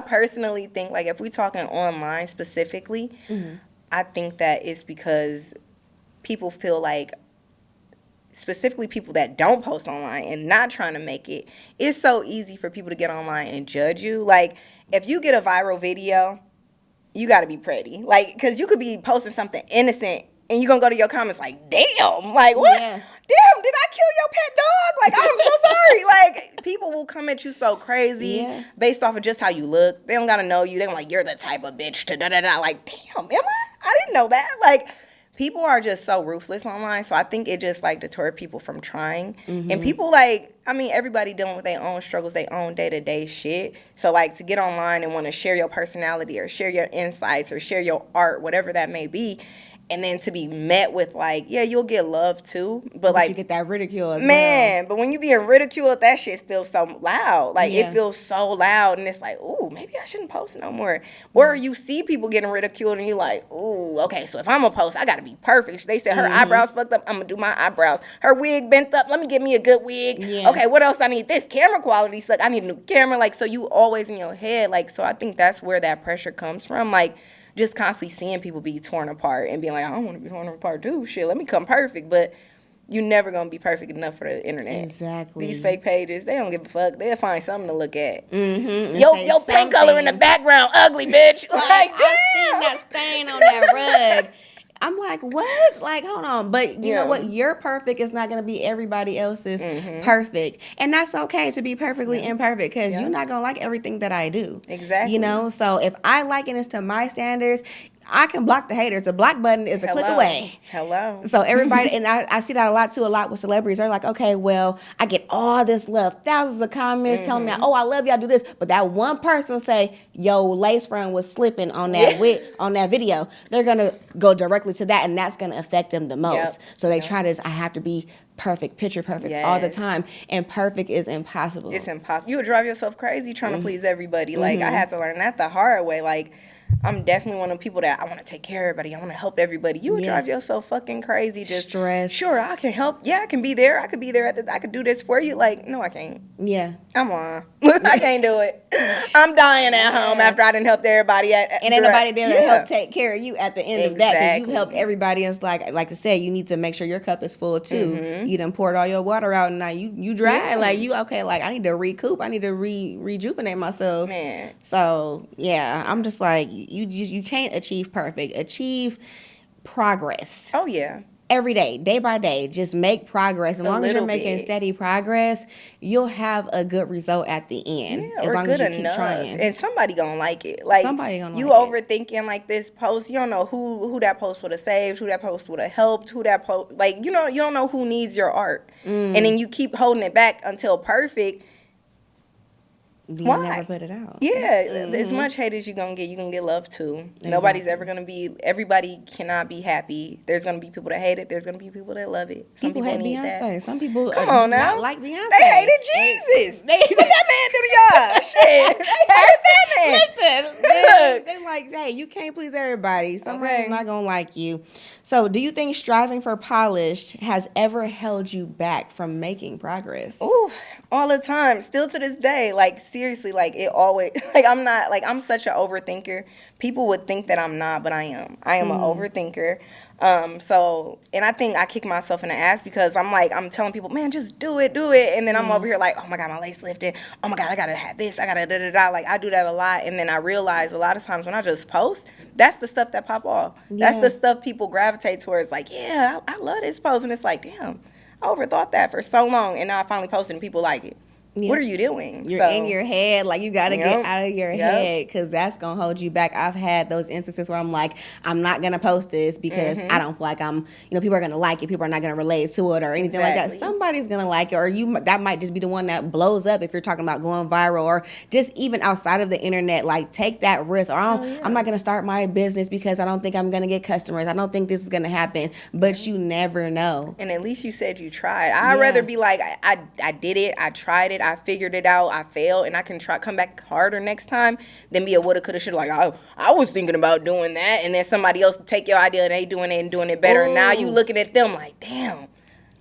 personally think, like, if we're talking online specifically, I think that it's because people feel like, specifically people that don't post online and not trying to make it, it's so easy for people to get online and judge you. Like, if you get a viral video, you got to be pretty. Like, because you could be posting something innocent and you're going to go to your comments like, damn, like, what? Yeah. Damn, did I kill your pet dog? Like, I'm so sorry. Like, people will come at you so crazy based off of just how you look. They don't got to know you. They're like, you're the type of bitch to da-da-da. Like, damn, am I? I didn't know that. Like, people are just so ruthless online. So I think it just, like, deterred people from trying. And people, like, I mean, everybody dealing with their own struggles, their own day-to-day shit. So, like, to get online and want to share your personality or share your insights or share your art, whatever that may be, and then to be met with, like, yeah, you'll get love too, but like, you get that ridicule as well. But when you being ridiculed, that shit feels so loud. Like, it feels so loud, and it's like, ooh, maybe I shouldn't post no more. Or you see people getting ridiculed, and you're like, ooh, okay, so if I'm gonna post, I gotta be perfect. They said her eyebrows fucked up, I'm gonna do my eyebrows. Her wig bent up, let me get me a good wig. Okay, what else I need? This camera quality suck. I need a new camera. Like, so you always in your head. Like, so I think that's where that pressure comes from. Like, just constantly seeing people be torn apart and being like, I don't want to be torn apart too. Shit, let me come perfect. But you're never going to be perfect enough for the internet. Exactly. These fake pages, they don't give a fuck. They'll find something to look at. Your paint color in the background, ugly, bitch. Like, I've seen that stain on that rug. I'm like, what? Like, hold on. But you know what? Your perfect is not going to be everybody else's perfect. And that's okay to be perfectly imperfect, because you're not going to like everything that I do. Exactly. You know? So if I liken this to my standards, I can block the haters. The block button is a click away. So everybody, and I see that a lot with celebrities. They're like, okay, well, I get all this love, thousands of comments telling me, oh, I love y'all, do this. But that one person say, yo, lace front was slipping on that on that video. They're going to go directly to that, and that's going to affect them the most. So they try this, I have to be perfect, picture perfect all the time. And perfect is impossible. It's impossible. You would drive yourself crazy trying to please everybody. Like, I had to learn that the hard way. Like, I'm definitely one of the people that I want to take care of everybody. I want to help everybody. You would drive yourself fucking crazy. Just stress. Sure, I can help. Yeah, I can be there. I could be there. I could do this for you. Like, no, I can't. Yeah. Come on. I can't do it. I'm dying at home after I done helped everybody. And ain't nobody there to help take care of you at the end of that, because you've helped everybody. And it's like I said, you need to make sure your cup is full too. You done poured all your water out, and now you dry. Like, you okay? Like, I need to recoup. I need to rejuvenate myself. Man. So yeah, I'm just like, you can't achieve perfect. Achieve progress. Oh yeah. Every day by day, just make progress. As long as you're making steady progress, you'll have a good result at the end. Yeah, as long good as you enough. keep trying. And somebody gonna like it. Like, somebody gonna you like overthinking like this post. You don't know who that post would have saved, who that post would have helped, who that post, like, you don't know who needs your art. And then you keep holding it back until perfect. You Why? never put it out. Yeah, as much hate as you're going to get love too. Exactly. Nobody's ever going to be, everybody cannot be happy. There's going to be people that hate it. There's going to be people that love it. Some people hate Beyonce. That. Some people Come on now. not like Beyonce. They hated Jesus. What that man do to y'all? Shit. They hated that man. Listen, they like, hey, you can't please everybody. Somebody's not going to like you. So do you think striving for polished has ever held you back from making progress? Ooh, all the time. Still to this day. Like, seriously, like, it always, like, I'm not, like, I'm such an overthinker. People would think that I'm not, but I am. I am an overthinker. So, and I think I kick myself in the ass because I'm telling people, man, just do it. And then I'm over here like, oh my God, my lace lifted. Oh my God, I gotta have this. I gotta da-da-da. Like, I do that a lot. And then I realize a lot of times when I just post, that's the stuff that pop off. Yeah. That's the stuff people gravitate towards. Like, yeah, I love this post. And it's like, damn, I overthought that for so long. And now I finally posted and people like it. Yeah. What are you doing? You're in your head. Like, you got to get out of your head, because that's going to hold you back. I've had those instances where I'm like, I'm not going to post this because I don't feel like I'm, people are going to like it. People are not going to relate to it or anything like that. Somebody's going to like it, or that might just be the one that blows up if you're talking about going viral, or just even outside of the internet. Like, take that risk. Or I'm not going to start my business because I don't think I'm going to get customers. I don't think this is going to happen. But you never know. And at least you said you tried. I'd rather be like, I did it. I tried it. I figured it out. I failed, and I can come back harder next time than be a woulda, coulda, shoulda. Like, I was thinking about doing that, and then somebody else take your idea and they doing it and doing it better. And now you looking at them like, damn.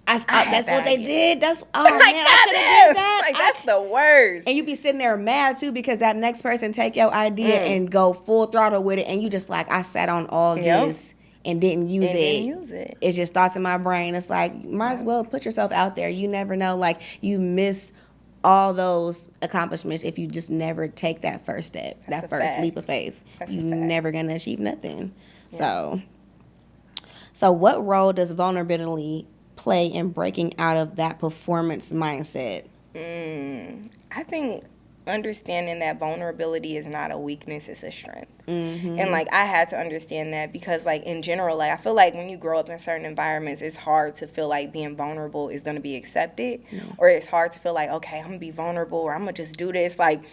That's what they did. That's man, like, I could have did that. Like, that's the worst. And you be sitting there mad too because that next person take your idea and go full throttle with it, and you just like, I sat on all this and didn't use it. It's just thoughts in my brain. It's like, might as well put yourself out there. You never know. Like, you miss all those accomplishments if you just never take that first step, that first leap of faith. You're never gonna achieve nothing. So what role does vulnerability play in breaking out of that performance mindset? I think understanding that vulnerability is not a weakness, it's a strength. And like, I had to understand that because, like, in general, like, I feel like when you grow up in certain environments, it's hard to feel like being vulnerable is going to be accepted, or it's hard to feel like, okay, I'm gonna be vulnerable, or I'm gonna just do this, like,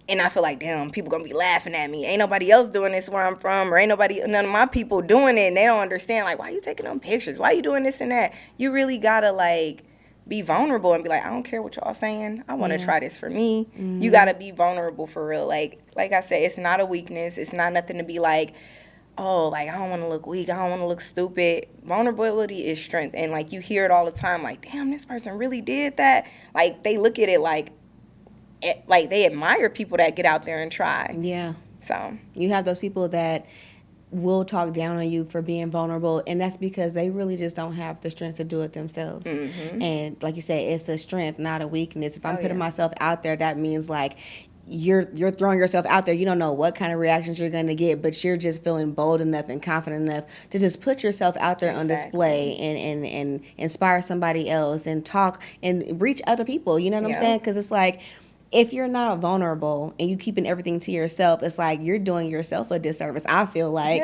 and I feel like, damn, people gonna be laughing at me. Ain't nobody else doing this where I'm from, or none of my people doing it, and they don't understand, like, why you taking them pictures? Why you doing this and that? You really gotta, like, be vulnerable and be like, I don't care what y'all saying. I want to try this for me. You got to be vulnerable for real. Like I said, it's not a weakness. It's not nothing to be like, oh, like, I don't want to look weak. I don't want to look stupid. Vulnerability is strength. And, like, you hear it all the time. Like, damn, this person really did that. Like, they look at it like they admire people that get out there and try. Yeah. So you have those people that will talk down on you for being vulnerable, and that's because they really just don't have the strength to do it themselves. And like you said, it's a strength, not a weakness. If I'm putting myself out there, that means like you're throwing yourself out there. You don't know what kind of reactions you're going to get, but you're just feeling bold enough and confident enough to just put yourself out there on display and inspire somebody else and talk and reach other people. You know what I'm saying? Because it's like, if you're not vulnerable and you keeping everything to yourself, it's like you're doing yourself a disservice, I feel like.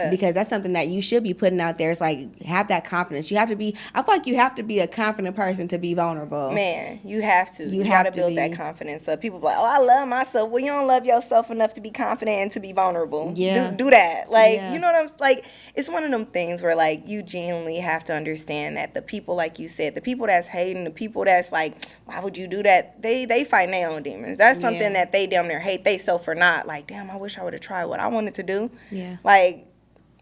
Because that's something that you should be putting out there. It's like, have that confidence. I feel like you have to be a confident person to be vulnerable. Man, you have to. You got to build that confidence up. People be like, oh, I love myself. Well, you don't love yourself enough to be confident and to be vulnerable. Do that. Like, you know what I'm, like, it's one of them things where, like, you genuinely have to understand that the people, like you said, the people that's hating, the people that's like, why would you do that? They fighting their own demons. That's something that they damn near hate they self for not. Like, damn, I wish I would have tried what I wanted to do. Yeah. Like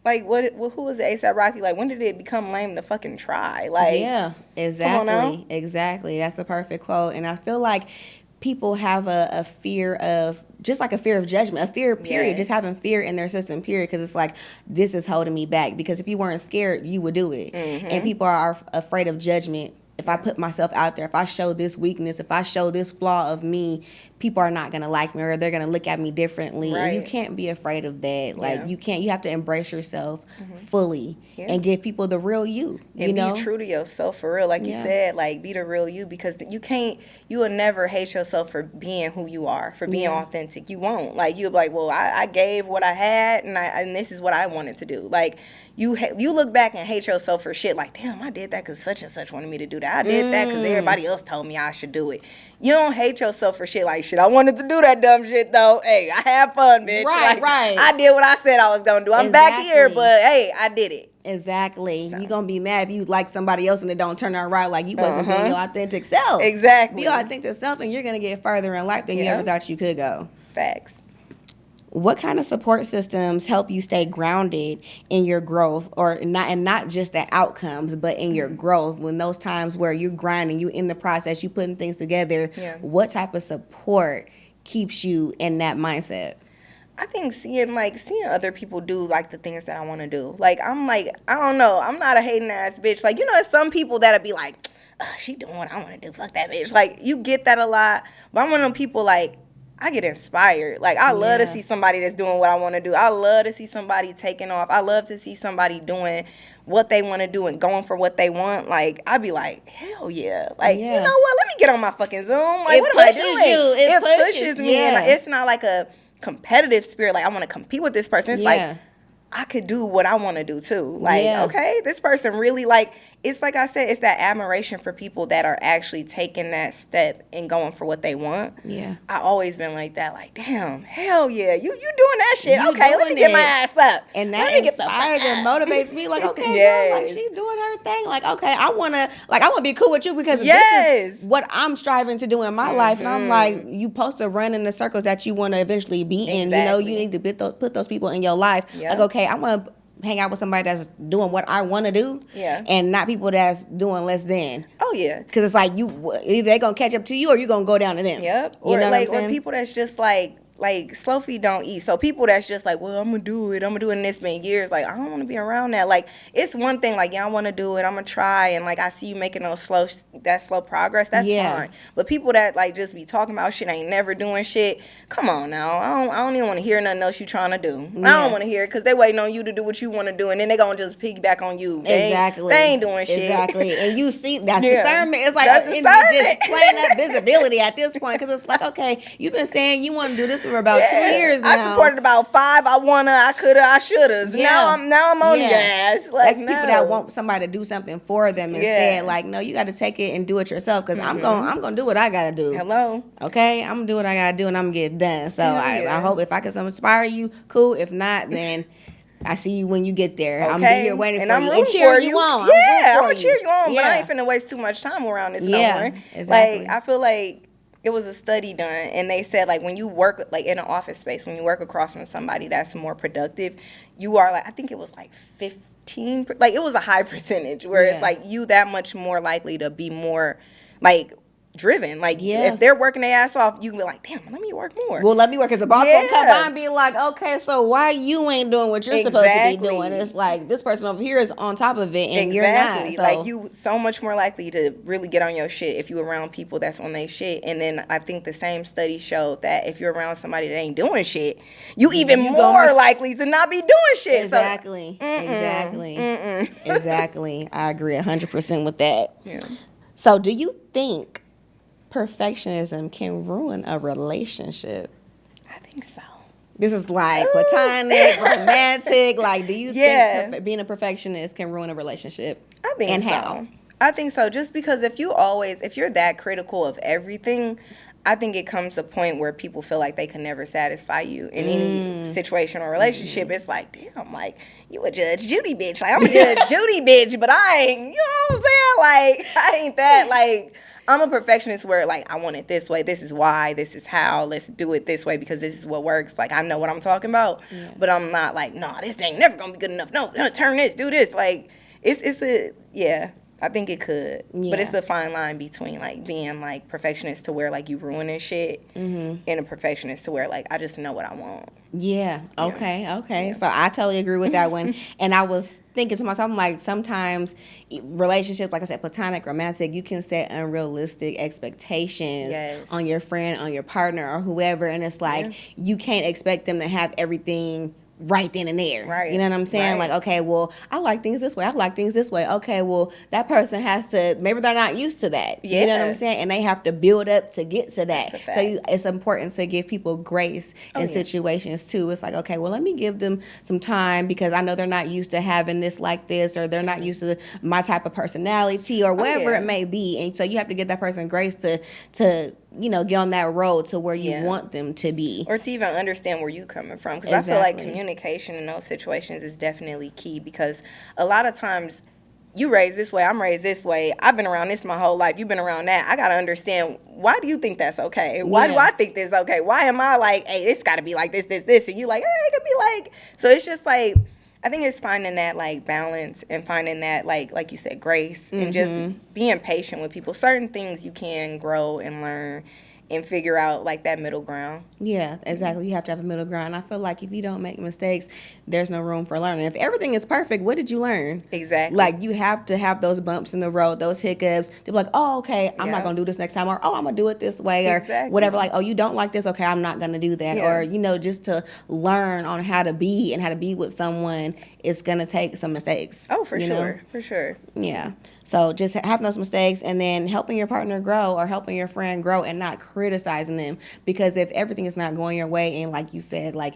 what? Who was the ASAP Rocky? Like, when did it become lame to fucking try? Like, yeah, exactly, exactly. That's the perfect quote. And I feel like people have a fear of, just like a fear of judgment, a fear, period, just having fear in their system, period, because it's like, this is holding me back. Because if you weren't scared, you would do it. And people are afraid of judgment. If I put myself out there, if I show this weakness, if I show this flaw of me, people are not going to like me, or they're going to look at me differently. Right. And you can't be afraid of that. Like, you have to embrace yourself fully and give people the real you. And be true to yourself for real. Like you said, like, be the real you, because you will never hate yourself for being who you are, for being authentic. You won't. Like, you'll be like, well, I gave what I had, and this is what I wanted to do. Like, you look back and hate yourself for shit like, damn, I did that because such and such wanted me to do that. I did that because everybody else told me I should do it. You don't hate yourself for shit like, shit, I wanted to do that dumb shit, though. Hey, I had fun, bitch. Right, like, I did what I said I was going to do. I'm back here, but, hey, I did it. Exactly. So. You're going to be mad if you like somebody else and it don't turn out right, like you wasn't being your authentic self. Exactly. Be your authentic self, and you're going to get further in life than you ever thought you could go. Facts. What kind of support systems help you stay grounded in your growth, or not just the outcomes, but in your growth? When those times where you're grinding, you in the process, you putting things together, what type of support keeps you in that mindset? I think seeing other people do like the things that I want to do. Like, I'm like, I don't know, I'm not a hating ass bitch. Like, there's some people that'll be like, she doing what I want to do. Fuck that bitch. Like, you get that a lot, but I'm one of them people like, I get inspired. Like, I love to see somebody that's doing what I want to do. I love to see somebody taking off. I love to see somebody doing what they want to do and going for what they want. Like, I'd be like, hell yeah. Like, you know what? Let me get on my fucking Zoom. Like, what am I doing? It pushes me. And it's not like a competitive spirit. Like, I want to compete with this person. It's like, I could do what I want to do too. Like, okay, this person really, like, it's like I said, it's that admiration for people that are actually taking that step and going for what they want. Yeah. I always been like that, like, damn, hell yeah, you doing that shit. Okay, let me get my ass up. And that inspires and motivates me, like, okay, girl, like, she's doing her thing. Like, okay, I wanna be cool with you because this is what I'm striving to do in my life. And I'm like, you supposed to run in the circles that you want to eventually be in. You know, you need to put those people in your life. Like, okay, I want to hang out with somebody that's doing what I want to do, and not people that's doing less than. Oh yeah, because it's like either they gonna catch up to you or you gonna go down to them. Yep. Or you know like, or people that's just like slow feet don't eat. So people that's just like, well, I'm gonna do it. And this been years. Like, I don't want to be around that. Like, it's one thing. Like, I want to do it. I'm gonna try. And like, I see you making those slow progress. That's fine. But people that like just be talking about shit, ain't never doing shit. Come on now. I don't even want to hear nothing else you trying to do. I don't want to hear it because they waiting on you to do what you want to do, and then they gonna just piggyback on you. They ain't doing shit. Exactly. And you see that's discernment. It's like just plain up visibility at this point, because it's like, okay, you've been saying you want to do this for about 2 years now. I supported about 5. I coulda, I shoulda. Now I'm on your ass. Like, that's people that want somebody to do something for them instead. Like, no, you got to take it and do it yourself, because I'm gonna do what I gotta do. Hello. Okay, I'm gonna do what I gotta do, and I'm gonna get it done. So I hope if I can inspire you, cool. If not, then I see you when you get there. Okay. I'm gonna be here waiting for you and cheering you on. Yeah, I'm gonna cheer you on, but I ain't finna waste too much time around this no more. Exactly. Like, I feel like it was a study done, and they said, like, when you work, like, in an office space, when you work across from somebody that's more productive, you are, like, I think it was, like, 15, like, it was a high percentage, where it's, like, you that much more likely to be more, like, driven. Like, if they're working their ass off, you can be like, damn, let me work more. Well, let me work, because the boss will come by and be like, okay, so why you ain't doing what you're supposed to be doing? It's like, this person over here is on top of it, and you're not. So. Like, you so much more likely to really get on your shit if you're around people that's on their shit. And then I think the same study showed that if you're around somebody that ain't doing shit, you even more likely to not be doing shit. Exactly. Exactly. I agree 100% with that. Yeah. So do you think perfectionism can ruin a relationship? I think so. This is like platonic, romantic. Like, do you think being a perfectionist can ruin a relationship? I think so. How? I think so. Just because if you're that critical of everything, I think it comes to a point where people feel like they can never satisfy you in any situation or relationship. It's like, damn, like, you a Judge Judy bitch. Like, I'm a Judge Judy bitch, but I ain't, you know what I'm saying? Like, I ain't that. Like, I'm a perfectionist where, like, I want it this way. This is why. This is how. Let's do it this way because this is what works. Like, I know what I'm talking about. Yeah. But I'm not like, nah, this ain't never going to be good enough. No, turn this, do this. Like, it's a, yeah. I think it could, but it's a fine line between, like, being, like, perfectionist to where, like, you ruining shit and a perfectionist to where, like, I just know what I want. Yeah. Okay. Yeah. So I totally agree with that one. And I was thinking to myself, I'm like, sometimes relationships, like I said, platonic, romantic, you can set unrealistic expectations on your friend, on your partner, or whoever. And it's like, you can't expect them to have everything right then and there. Right. You know what I'm saying? Right. Like, okay, well, I like things this way. I like things this way. Okay, well, that person has to, maybe they're not used to that. Yeah. You know what I'm saying? And they have to build up to get to that. So it's important to give people grace in situations too. It's like, okay, well, let me give them some time because I know they're not used to having this like this, or they're not used to my type of personality, or whatever it may be. And so you have to give that person grace to you know, get on that road to where you want them to be. Or to even understand where you're coming from. Because I feel like communication in those situations is definitely key, because a lot of times you raised this way, I'm raised this way, I've been around this my whole life, you've been around that. I got to understand, why do you think that's okay? Why do I think this is okay? Why am I like, hey, it's got to be like this? And you like, hey, it could be like, so it's just like, I think it's finding that, like, balance and finding that, like you said, grace and just being patient with people. Certain things you can grow and learn and figure out, like, that middle ground. Yeah, exactly. You have to have a middle ground. I feel like if you don't make mistakes, there's no room for learning. If everything is perfect, what did you learn? Exactly. Like, you have to have those bumps in the road, those hiccups, to be like, oh, okay, I'm not going to do this next time, or, oh, I'm going to do it this way, or whatever. Like, oh, you don't like this? Okay, I'm not going to do that. Or, you know, just to learn on how to be and how to be with someone, it's going to take some mistakes. Oh, for sure. For sure. Yeah. So just having those mistakes and then helping your partner grow or helping your friend grow and not criticizing them. Because if everything is not going your way and, like you said, like,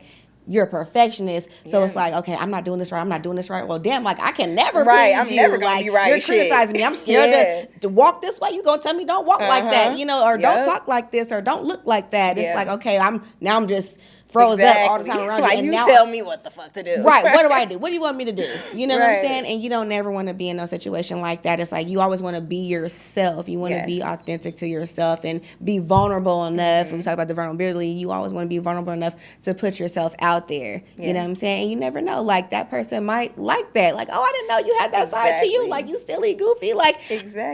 you're a perfectionist, so it's like, okay, I'm not doing this right, I'm not doing this right. Well, damn, like, I can never please I'm you. Never gonna be right. You're criticizing me. I'm scared to walk this way. You gonna tell me don't walk like that, you know, or don't talk like this, or don't look like that. It's like, okay, I'm just froze up all the time around you. Like, and you now, tell me what the fuck to do. Right. What do I do? What do you want me to do? You know what I'm saying? And you don't never want to be in no situation like that. It's like you always want to be yourself. You want to be authentic to yourself and be vulnerable enough. When we talk about the vulnerability, you always want to be vulnerable enough to put yourself out there. You know what I'm saying? And you never know. Like, that person might like that. Like, oh, I didn't know you had that side to you. Like, you silly, goofy. Like,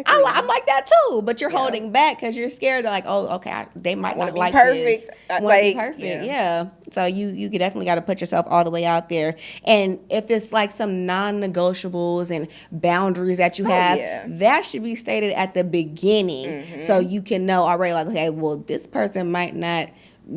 I'm like that too. But you're holding back because you're scared of, like, oh, okay, they might not like this. Want to be perfect. Yeah. So you definitely got to put yourself all the way out there. And if it's like some non-negotiables and boundaries that you have, that should be stated at the beginning, so you can know already, like, okay, well, this person might not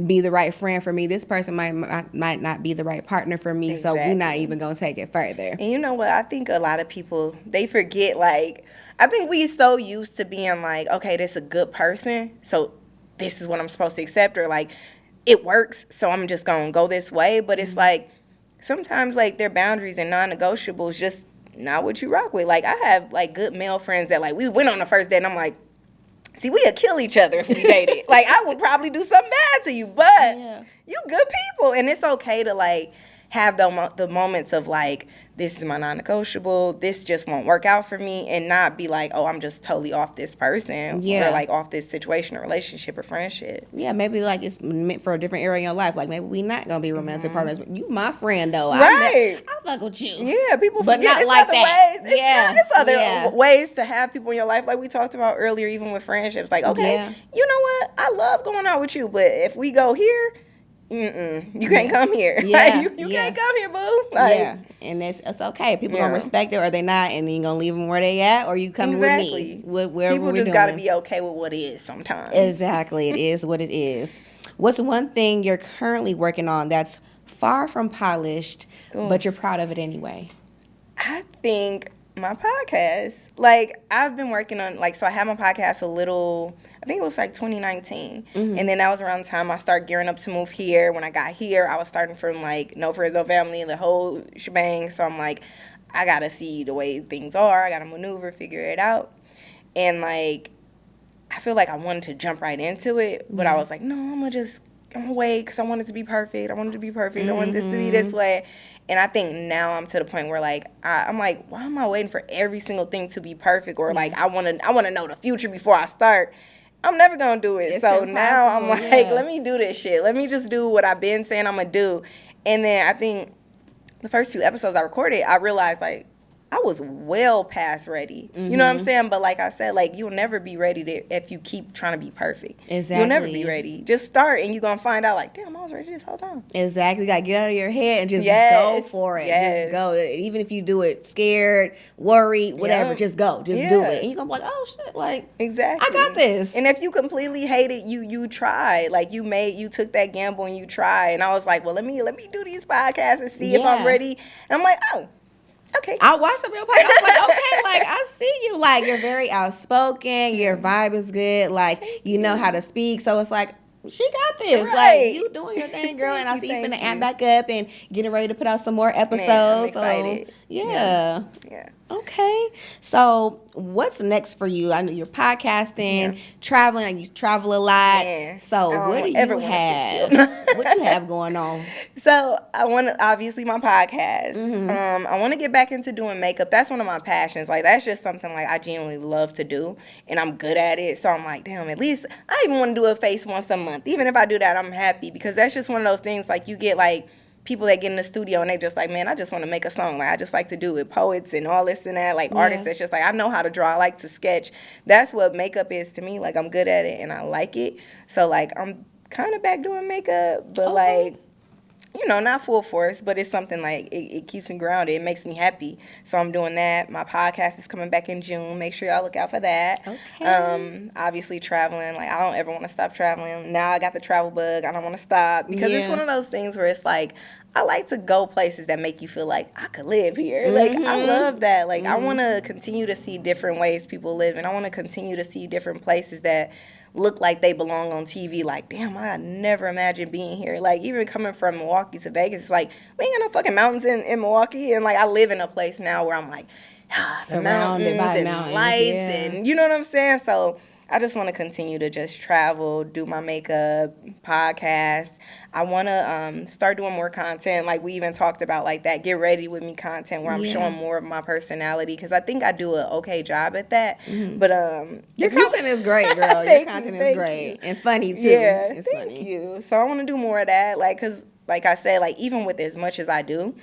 be the right friend for me. This person might not be the right partner for me. So we're not even going to take it further. And you know what? I think a lot of people, they forget, like, I think we so used to being like, okay, this is a good person, so this is what I'm supposed to accept, or like, it works, so I'm just going to go this way. But it's like, sometimes, like, their boundaries and non-negotiables just not what you rock with. Like, I have, like, good male friends that, like, we went on the first date, and I'm like, see, we'd kill each other if we dated. Like, I would probably do something bad to you, but you good people. And it's okay to, like, have the moments of, like, this is my non-negotiable, this just won't work out for me, and not be like, oh, I'm just totally off this person, or, like, off this situation or relationship or friendship. Yeah, maybe, like, it's meant for a different area in your life. Like, maybe we not going to be romantic partners. You my friend, though. Right. I fuck with you. Yeah, people but forget. Not it's like other that. Ways. It's other ways to have people in your life, like we talked about earlier, even with friendships. Like, okay, you know what? I love going out with you, but if we go here, you can't come here. Yeah. Like, you can't come here, boo. Like, and it's okay. People gonna respect it, or they not, and then you gonna leave them where they at, or you coming with me. Wherever people just gotta be okay with what it is sometimes. Exactly, it is what it is. What's one thing you're currently working on that's far from polished, but you're proud of it anyway? I think my podcast. Like, I've been working on, like, so I had my podcast I think it was like 2019. And then that was around the time I started gearing up to move here. When I got here, I was starting from, like, no friends, no family, the whole shebang. So I'm like, I got to see the way things are. I got to maneuver, figure it out. And, like, I feel like I wanted to jump right into it, but I was like, no, I'm gonna wait because I want it to be perfect. I want this to be this way. And I think now I'm to the point where like I'm like, why am I waiting for every single thing to be perfect? Or like I wanna know the future before I start. I'm never gonna do it. So now I'm like, let me do this shit. Let me just do what I've been saying I'm gonna do. And then I think the first 2 episodes I recorded, I realized like I was well past ready. You know what I'm saying? But like I said, like you'll never be ready if you keep trying to be perfect. Exactly. You'll never be ready. Just start and you're going to find out like, damn, I was ready this whole time. Exactly. You got to get out of your head and just go for it. Just go. Even if you do it scared, worried, whatever, just go. Just do it. And you're going to be like, oh shit, like, exactly. I got this. And if you completely hate it, you try. Like you took that gamble and you try. And I was like, well, let me do these podcasts and see if I'm ready. And I'm like, oh. Okay. I watched the real podcast. I was like, okay, like I see you. Like you're very outspoken. Your vibe is good. Like you know how to speak. So it's like she got this. Right. Like you doing your thing, girl. And I see you finna amp back up and getting ready to put out some more episodes. Man, I'm excited. So, yeah. Okay. So what's next for you? I know you're podcasting, traveling. Like you travel a lot. Yeah. So what do you have? What you have going on? So I want to, obviously my podcast. I want to get back into doing makeup. That's one of my passions. Like that's just something like I genuinely love to do, and I'm good at it. So I'm like, damn. At least I even want to do a face once a month. Even if I do that, I'm happy because that's just one of those things. Like you get like people that get in the studio and they just like, man, I just want to make a song. Like I just like to do it. Poets and all this and that. Like artists that's just like, I know how to draw. I like to sketch. That's what makeup is to me. Like I'm good at it and I like it. So like I'm kind of back doing makeup, but like, you know, not full force, but it's something like it keeps me grounded. It makes me happy. So I'm doing that. My podcast is coming back in June. Make sure y'all look out for that. Okay. Obviously traveling. Like I don't ever want to stop traveling. Now I got the travel bug. I don't want to stop because it's one of those things where it's like I like to go places that make you feel like I could live here. Like I love that. Like I want to continue to see different ways people live, and I want to continue to see different places that look like they belong on TV. Like, damn, I never imagined being here. Like, even coming from Milwaukee to Vegas, it's like, we ain't got no fucking mountains in Milwaukee. And, like, I live in a place now where I'm like, the mountains and lights and, you know what I'm saying? So I just want to continue to just travel, do my makeup, podcast. I want to start doing more content. Like we even talked about like that Get Ready With Me content where I'm showing more of my personality because I think I do an okay job at that. But your content is great, girl. Your content is great and funny too. Yeah, it's funny. Thank you. So I want to do more of that. Like, because like I said, like even with as much as I do,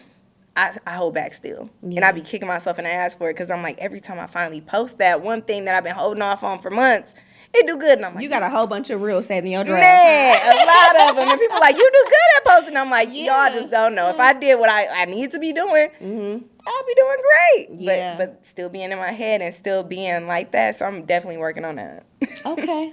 I hold back still. And I be kicking myself in the ass for it because I'm like, every time I finally post that one thing that I've been holding off on for months, it do good. And I'm like, you got a whole bunch of reels saved in your drawer. Man, a lot of them. And people like, you do good at posting. I'm like, y'all just don't know. If I did what I need to be doing, I'll be doing great. Yeah. But still being in my head and still being like that. So I'm definitely working on that. Okay.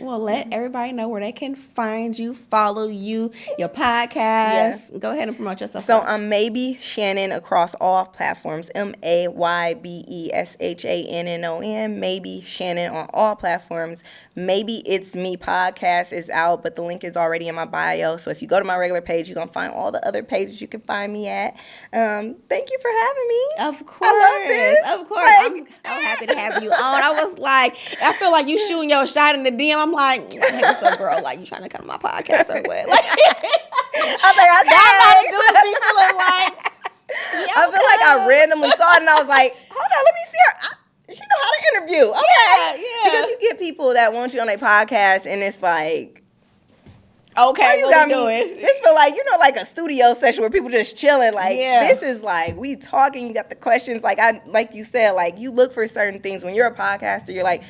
Well, let everybody know where they can find you, follow you, your podcast. Yeah. Go ahead and promote yourself. So I'm Maybe Shannon across all platforms. MaybesShannon. Maybe Shannon on all platforms. Maybe It's Me podcast is out, but the link is already in my bio. So if you go to my regular page, you're going to find all the other pages you can find me at. Thank you for having me. Of course. I love this. Of course. Like, I'm happy to have you on. I was like, I feel like you shooting your shot in the DM. I'm like, hey, what's up, girl? Like, you trying to come to my podcast or what? Like, I was like, okay. All I be feeling like, I feel like I randomly saw it and I was like, hold on, let me see her. She know how to interview. Okay. Yeah. Because you get people that want you on their podcast and it's like, okay, what we doing? This feel like, you know, like a studio session where people just chilling. Like, this is like, we talking, you got the questions. Like you said, like, you look for certain things. When you're a podcaster, you're like,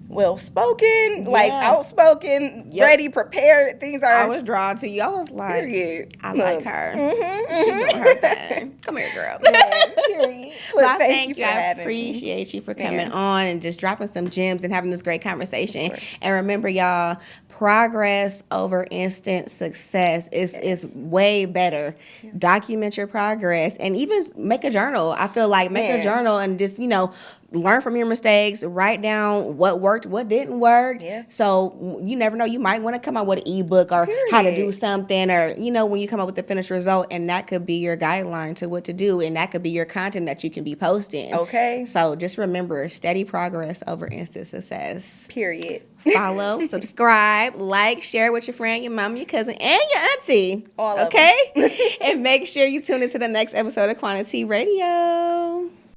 well-spoken, like outspoken, ready, prepared. Things are. I was drawn to you. I was like, I like her. She doing her thing. Come here, girl. Period. Well, I thank you. I appreciate you for coming on and just dropping some gems and having this great conversation. And remember, y'all, progress over instant success is way better. Document your progress and even make a journal. I feel like make a journal and just, you know, learn from your mistakes, write down what worked worked, what didn't work. Yeah. So you never know. You might want to come out with an ebook or how to do something, or when you come up with the finished result, and that could be your guideline to what to do, and that could be your content that you can be posting. Okay. So just remember, steady progress over instant success. Period. Follow, subscribe, like, share with your friend, your mom, your cousin, and your auntie. All of them. And make sure you tune into the next episode of Quan Radio.